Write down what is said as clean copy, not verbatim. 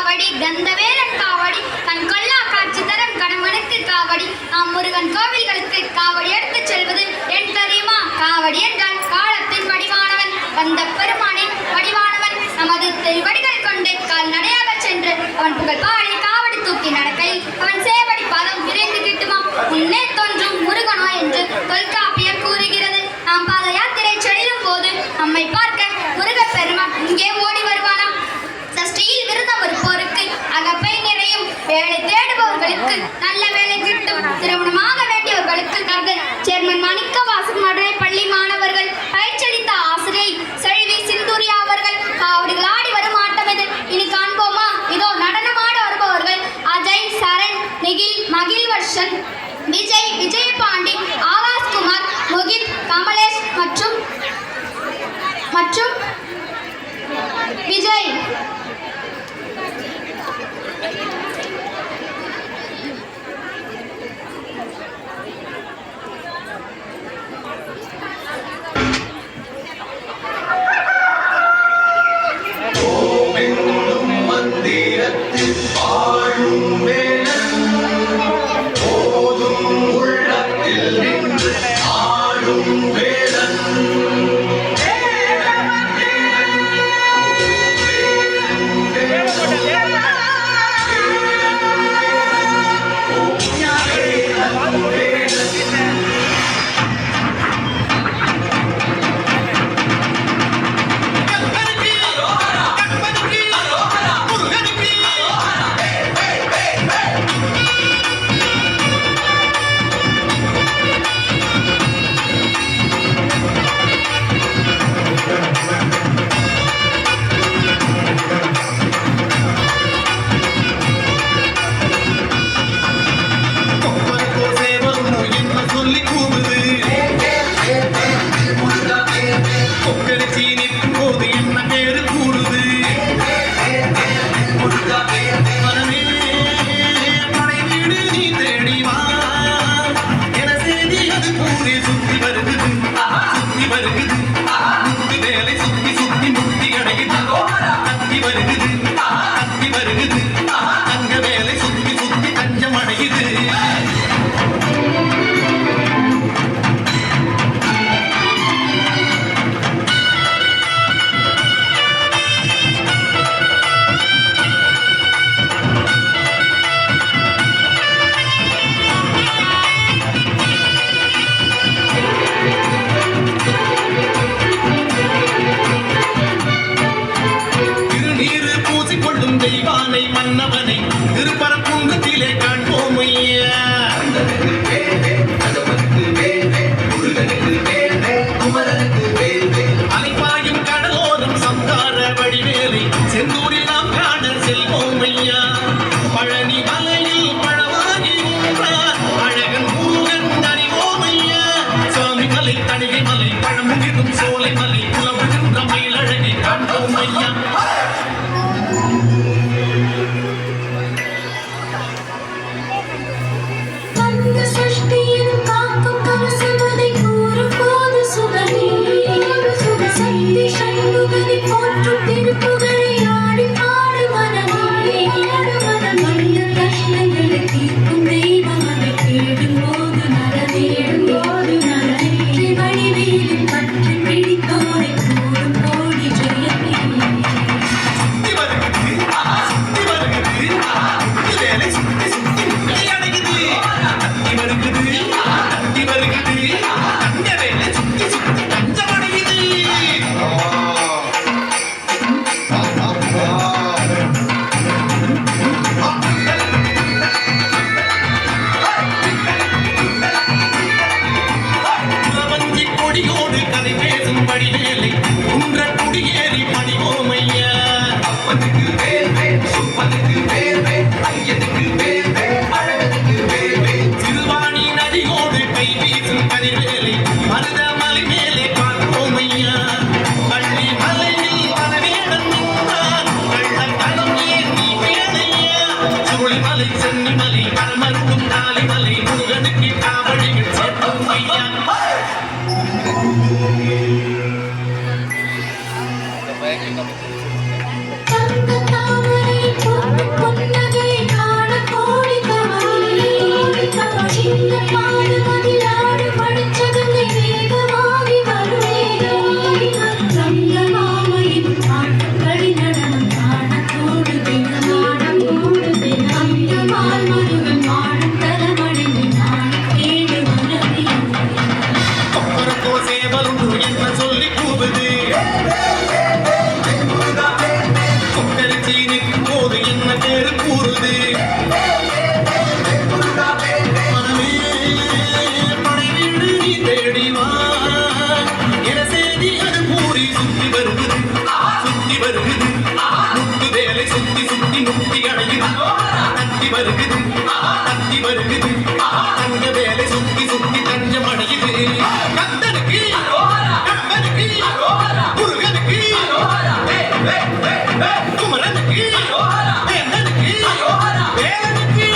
காவடி கந்தவேலன் காவடி கண் கொள்ளா காட்சி தரும் கணவனுக்கு காவடி நாம் முருகன் கோவில்களுக்கு காவடி எடுத்துச் செல்வது என் தெரியுமா? காவடி என்றால் காலத்தின் வடிவானவன், கந்த பெருமானின் வடிவானவன். நமது திருவடிகள் கொண்டு கால் நடையாக சென்று அவன் புகழ் பாடி காவடி தூக்கி நடக்கையில் அவன் சேவடி பாதம் விரைந்து கிட்டுமா? முன்னே தோன்றும் முருகனோ என்று தொல்காப்பியம் கூறுகிறது. நாம் பாத யாத்திரை செல்லும் போது நம்மை பார்க்க முருகப் பெருமான் இங்கே ஓடி வருவானாம். சஷ்டியில் விரதம் இருப்போருக்கு அகப்பை நிறையும், வேலை தேடுபவர்களுக்கு நல்ல வேலை கிட்டும், திருமணமாக வேண்டியவர்களுக்கு கர்கன் சேர்மன் மாணிக்கவாசன் மதுரை பள்ளி மாணவர்கள் பயிற்சியளித்த ஆசிரியை செல்வி சிந்தூரியா அவர்கள் காவடிகள் ஆடி வரும் ஆட்டம் இது. இனி காண்போமா? இதோ நடனமாட வருபவர்கள் அஜய், சரண், நிகில், மகிழ்வர்ஷன், விஜய், விஜயபாண்டி, ஆகாஷ்குமார், முகித், கமலேஷ் மற்றும் விஜய். மன்னவனை திருப்பரங்குன்றத்திலே காண்போம் ஐயா. அலைப்பாயும் கடலோரம் சம்ஹார வடிவேலை செந்தூரில் நாம் காண செல்வோம் ஐயா. பழனி மலையில் பழவாகி நின்றார் அழகன் முருகன் அறிவோம் ஐயா. சுவாமி மலை, தணிகை மலை, பழமுதிரும் சோலை மலை, புலவுகின்ற மயிலழகை காண்போம் ஐயா. சக்தி சண்முகனை போற்றும் திருப்புகழை ஆடி வேலனுக்கு வேலனுக்கு